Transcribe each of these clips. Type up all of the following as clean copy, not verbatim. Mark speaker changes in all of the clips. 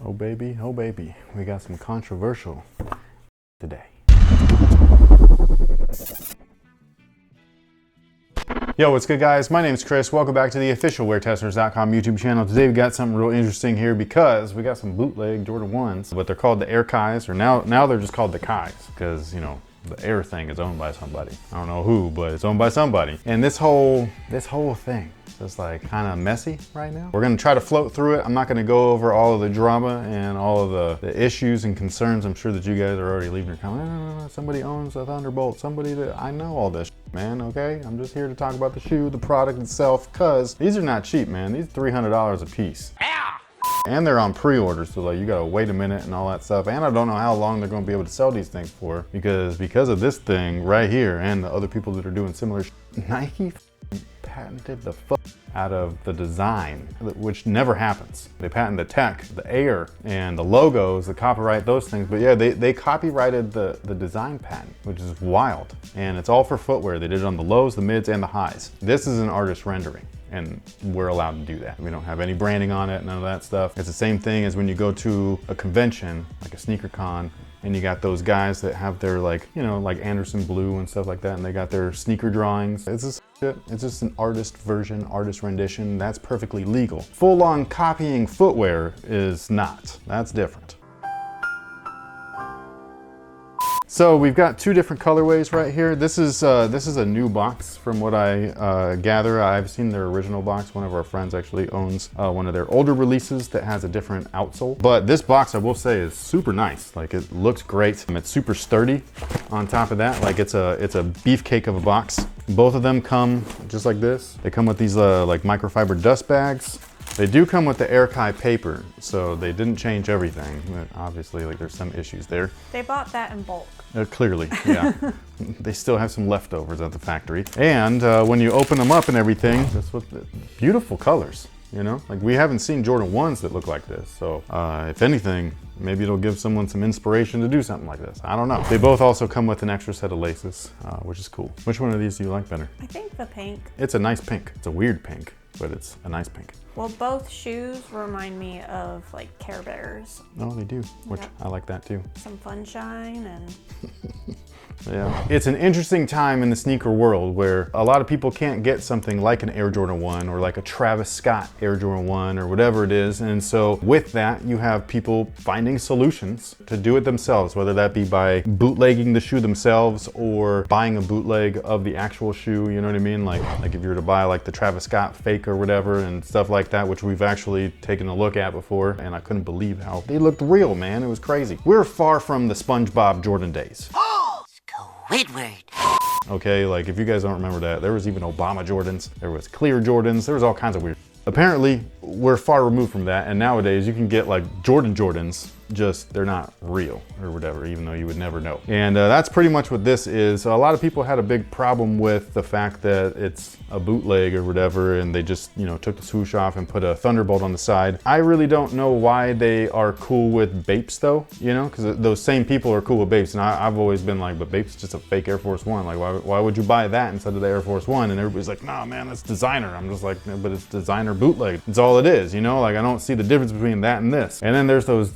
Speaker 1: Oh baby, we got some controversial today. Yo, what's good guys? My name's Chris. Welcome back to the official WearTesters.com YouTube channel. Today we got something real interesting here because we got some bootleg Jordan 1s, but they're called the Air Kiys, or now they're just called the Kiys because, you know, the Air thing is owned by somebody. I don't know who, but it's owned by somebody. And this whole thing is just like kind of messy right now. We're gonna try to float through it. I'm not gonna go over all of the drama and all of the issues and concerns. I'm sure that you guys are already leaving your comment. No, somebody owns a Thunderbolt. Somebody that I know all this, man, okay? I'm just here to talk about the shoe, the product itself, cause these are not cheap, man. These are $300 a piece. And they're on pre-order, so like you gotta wait a minute and all that stuff. And I don't know how long they're gonna be able to sell these things for because of this thing right here and the other people that are doing similar Nike patented the fuck out of the design, which never happens. They patent the tech, the air, and the logos, the copyright, those things. But yeah, they copyrighted the design patent, which is wild. And it's all for footwear. They did it on the lows, the mids, and the highs. This is an artist rendering. And we're allowed to do that. We don't have any branding on it, none of that stuff. It's the same thing as when you go to a convention, like a sneaker con, and you got those guys that have their like, you know, like Anderson Blue and stuff like that, and they got their sneaker drawings. It's just shit. It's just an artist version, artist rendition. That's perfectly legal. Full-on copying footwear is not. That's different. So we've got two different colorways right here. This is a new box from what I gather. I've seen their original box. One of our friends actually owns one of their older releases that has a different outsole. But this box, I will say, is super nice. Like, it looks great. It's super sturdy. On top of that, like it's a beefcake of a box. Both of them come just like this. They come with these like microfiber dust bags. They do come with the Air Kiy paper, so they didn't change everything. But obviously, like, there's some issues there.
Speaker 2: They bought that in bulk.
Speaker 1: Clearly, yeah. They still have some leftovers at the factory. And when you open them up and everything, that's what the beautiful colors, you know? Like, we haven't seen Jordan 1s that look like this. So if anything, maybe it'll give someone some inspiration to do something like this. I don't know. They both also come with an extra set of laces, which is cool. Which one of these do you like better?
Speaker 2: I think the pink.
Speaker 1: It's a nice pink. It's a weird pink, but it's a nice pink.
Speaker 2: Well, both shoes remind me of like Care Bears.
Speaker 1: Oh, they do, which I like that too.
Speaker 2: Some sunshine and...
Speaker 1: Yeah. It's an interesting time in the sneaker world where a lot of people can't get something like an Air Jordan 1 or like a Travis Scott Air Jordan 1 or whatever it is. And so with that, you have people finding solutions to do it themselves, whether that be by bootlegging the shoe themselves or buying a bootleg of the actual shoe, you know what I mean? Like if you were to buy like the Travis Scott fake or whatever and stuff like that, which we've actually taken a look at before, and I couldn't believe how they looked real, man. It was crazy. We're far from the SpongeBob Jordan days.
Speaker 3: Squidward.
Speaker 1: Okay, like if you guys don't remember that, there was even Obama Jordans, there was clear Jordans, there was all kinds of weird. Apparently, we're far removed from that, and nowadays you can get like Jordans, just they're not real or whatever, even though you would never know. And that's pretty much what this is. A lot of people had a big problem with the fact that it's a bootleg or whatever, and they just, you know, took the swoosh off and put a Thunderbolt on the side. I really don't know why they are cool with Bapes though, you know, because those same people are cool with Bapes, and I've always been like, but Bapes is just a fake Air Force One. Like, why would you buy that instead of the Air Force One? And everybody's like, nah, man, that's designer. I'm just like, no, but it's designer bootleg. It's all it is, you know? Like, I don't see the difference between that and this. And then there's those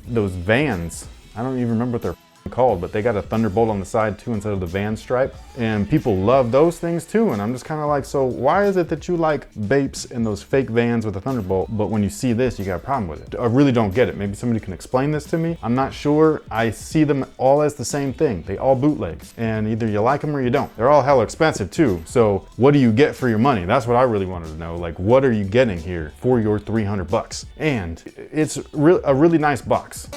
Speaker 1: Vans. I don't even remember what they're called, but they got a Thunderbolt on the side too instead of the Van stripe. And people love those things too. And I'm just kind of like, so why is it that you like Bapes and those fake Vans with a Thunderbolt, but when you see this, you got a problem with it? I really don't get it. Maybe somebody can explain this to me. I'm not sure. I see them all as the same thing. They all bootlegs, and either you like them or you don't. They're all hella expensive too. So what do you get for your money? That's what I really wanted to know. Like, what are you getting here for your 300 bucks? And it's a really nice box.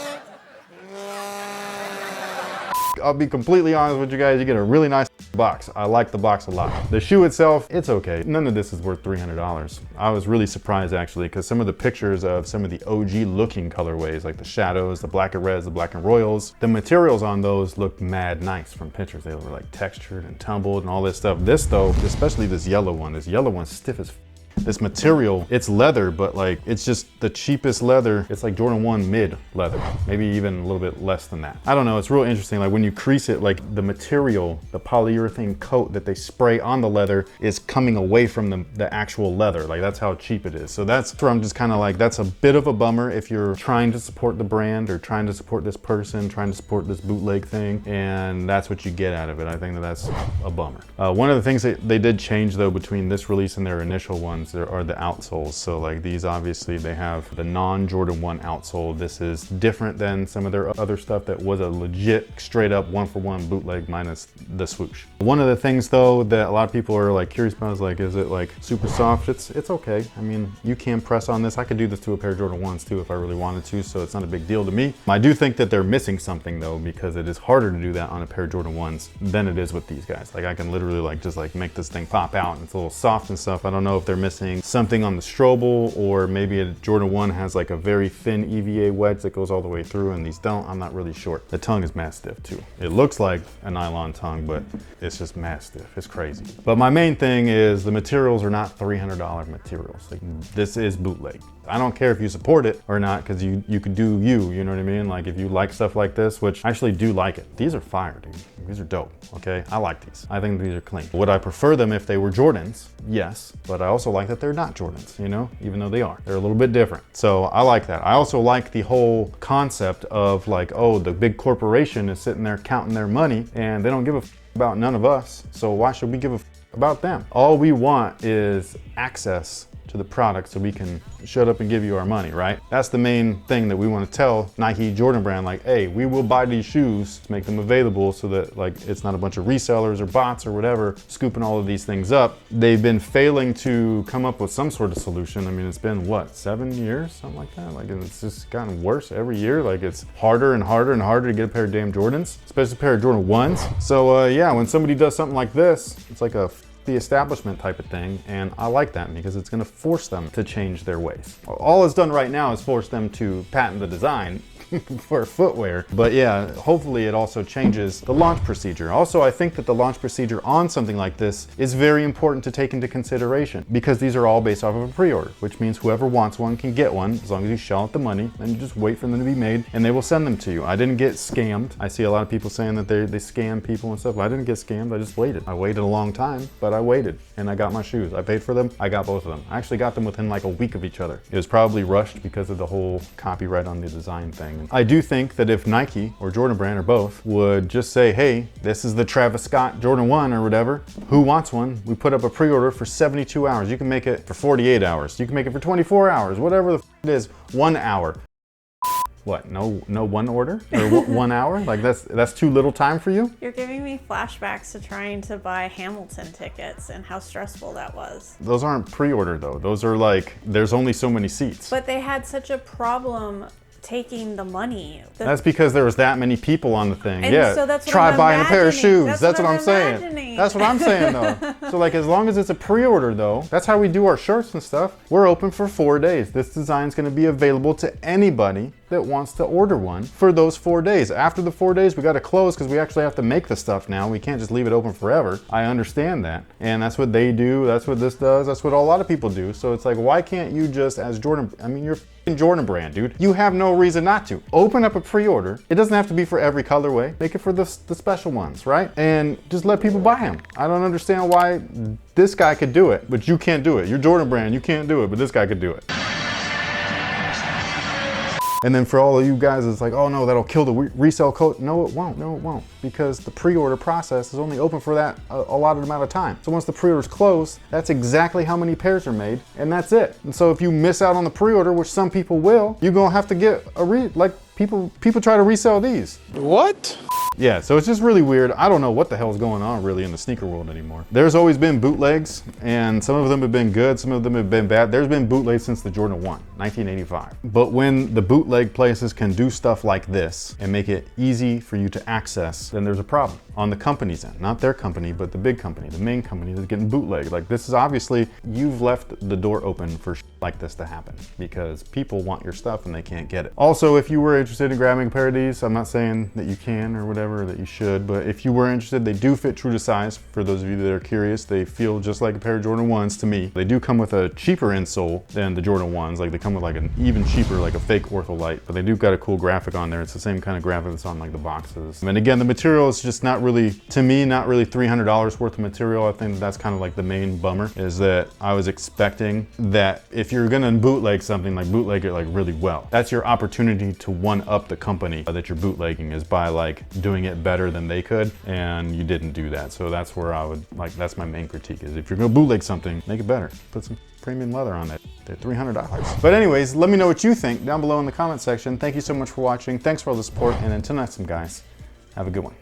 Speaker 1: I'll be completely honest with you guys, you get a really nice box. I like the box a lot. The shoe itself, it's okay. None of this is worth $300. I was really surprised actually, because some of the pictures of some of the OG looking colorways, like the Shadows, the Black and Reds, the Black and Royals, the materials on those looked mad nice from pictures. They were like textured and tumbled and all this stuff. This though, especially this yellow one's stiff as This material, it's leather, but like it's just the cheapest leather. It's like Jordan 1 mid leather, maybe even a little bit less than that. I don't know, it's real interesting. Like when you crease it, like the material, the polyurethane coat that they spray on the leather is coming away from the actual leather. Like that's how cheap it is. So that's where I'm just kind of like, that's a bit of a bummer if you're trying to support the brand or trying to support this person, trying to support this bootleg thing, and that's what you get out of it. I think that that's a bummer. One of the things that they did change though between this release and their initial ones are the outsoles. So like these, obviously they have the non-Jordan 1 outsole. This is different than some of their other stuff that was a legit straight up one-for-one bootleg minus the swoosh. One of the things though that a lot of people are like curious about is like, is it like super soft? It's okay. I mean, you can press on this. I could do this to a pair of Jordan 1s too if I really wanted to, so it's not a big deal to me. I do think that they're missing something though, because it is harder to do that on a pair of Jordan 1s than it is with these guys. Like I can literally like just like make this thing pop out and it's a little soft and stuff. I don't know if they're missing something on the Strobel, or maybe a Jordan 1 has like a very thin EVA wedge that goes all the way through and these don't. I'm not really sure. The tongue is mad stiff too. It looks like a nylon tongue, but it's just mad stiff. It's crazy. But my main thing is the materials are not $300 materials. Like this is bootleg. I don't care if you support it or not, because you could do you know what I mean? Like if you like stuff like this, which I actually do like it. These are fire, dude. These are dope, okay? I like these. I think these are clean. Would I prefer them if they were Jordans? Yes, but I also like that they're not Jordans, you know? Even though they are. They're a little bit different. So I like that. I also like the whole concept of like, oh, the big corporation is sitting there counting their money and they don't give a about none of us. So why should we give a about them? All we want is access to the product so we can shut up and give you our money, right? That's the main thing that we want to tell Nike Jordan brand, like, hey, we will buy these shoes to make them available so that like it's not a bunch of resellers or bots or whatever scooping all of these things up. They've been failing to come up with some sort of solution. I mean, it's been what, 7 years, something like that? Like it's just gotten worse every year. Like it's harder and harder and harder to get a pair of damn Jordans, especially a pair of Jordan 1s. So yeah, when somebody does something like this, it's like a the establishment type of thing, and I like that because it's going to force them to change their ways. All it's done right now is force them to patent the design for footwear. But yeah, hopefully it also changes the launch procedure. Also, I think that the launch procedure on something like this is very important to take into consideration, because these are all based off of a pre-order, which means whoever wants one can get one as long as you shell out the money, and you just wait for them to be made and they will send them to you. I didn't get scammed. I see a lot of people saying that they scam people and stuff. I didn't get scammed. I just waited. I waited a long time, but I waited and I got my shoes. I paid for them. I got both of them. I actually got them within like a week of each other. It was probably rushed because of the whole copyright on the design thing. I do think that if Nike or Jordan Brand or both would just say, hey, this is the Travis Scott Jordan 1 or whatever, who wants one? We put up a pre-order for 72 hours. You can make it for 48 hours. You can make it for 24 hours, whatever the it is, 1 hour. What, no one order or 1 hour? Like that's too little time for you?
Speaker 2: You're giving me flashbacks to trying to buy Hamilton tickets and how stressful that was.
Speaker 1: Those aren't pre-order though. Those are like, there's only so many seats.
Speaker 2: But they had such a problem taking the money.
Speaker 1: That's because there was that many people on the thing.
Speaker 2: And
Speaker 1: yeah,
Speaker 2: so that's what
Speaker 1: try
Speaker 2: I'm
Speaker 1: buying a pair of
Speaker 2: imagining.
Speaker 1: shoes. That's what I'm saying.
Speaker 2: imagining.
Speaker 1: That's what I'm saying though. So like as long as it's a pre-order though, that's how we do our shirts and stuff. We're open for 4 days. This design is going to be available to anybody that wants to order one for those 4 days. After the 4 days, we got to close because we actually have to make the stuff now. We can't just leave it open forever. I understand that. And that's what they do. That's what this does. That's what a lot of people do. So it's like, why can't you just, as Jordan, I mean, you're Jordan Brand, dude. You have no reason not to. Open up a pre-order. It doesn't have to be for every colorway. Make it for the special ones, right? And just let people buy them. I don't understand why this guy could do it, but you can't do it. You're Jordan Brand, you can't do it, but this guy could do it. And then for all of you guys, it's like, oh no, that'll kill the resale code. No, it won't. No, it won't. Because the pre-order process is only open for that allotted amount of time. So once the pre-order's closed, that's exactly how many pairs are made, and that's it. And so if you miss out on the pre-order, which some people will, you're gonna have to get a people try to resell these.
Speaker 4: What?
Speaker 1: Yeah, so it's just really weird. I don't know what the hell is going on really in the sneaker world anymore. There's always been bootlegs, and some of them have been good, some of them have been bad. There's been bootlegs since the Jordan 1, 1985. But when the bootleg places can do stuff like this and make it easy for you to access, then there's a problem on the company's end. Not their company, but the big company, the main company that's getting bootlegged. Like this is obviously, you've left the door open for like this to happen because people want your stuff and they can't get it. Also, if you were interested in grabbing a pair of these, I'm not saying that you can or whatever, whatever that you should, but if you were interested, they do fit true to size. For those of you that are curious, they feel just like a pair of Jordan 1s to me. They do come with a cheaper insole than the Jordan 1s. Like they come with like an even cheaper, like a fake Ortholite, but they do got a cool graphic on there. It's the same kind of graphic that's on like the boxes. And again, the material is just not really, to me, not really $300 worth of material. I think that's kind of like the main bummer, is that I was expecting that if you're gonna bootleg something, like bootleg it like really well. That's your opportunity to one up the company that you're bootlegging, is by like doing it better than they could, and you didn't do that. So that's where I would like, that's my main critique, is if you're gonna bootleg something, make it better. Put some premium leather on it. They're $300. But anyways, let me know what you think down below in the comment section. Thank you so much for watching. Thanks for all the support, and until next time, guys, have a good one.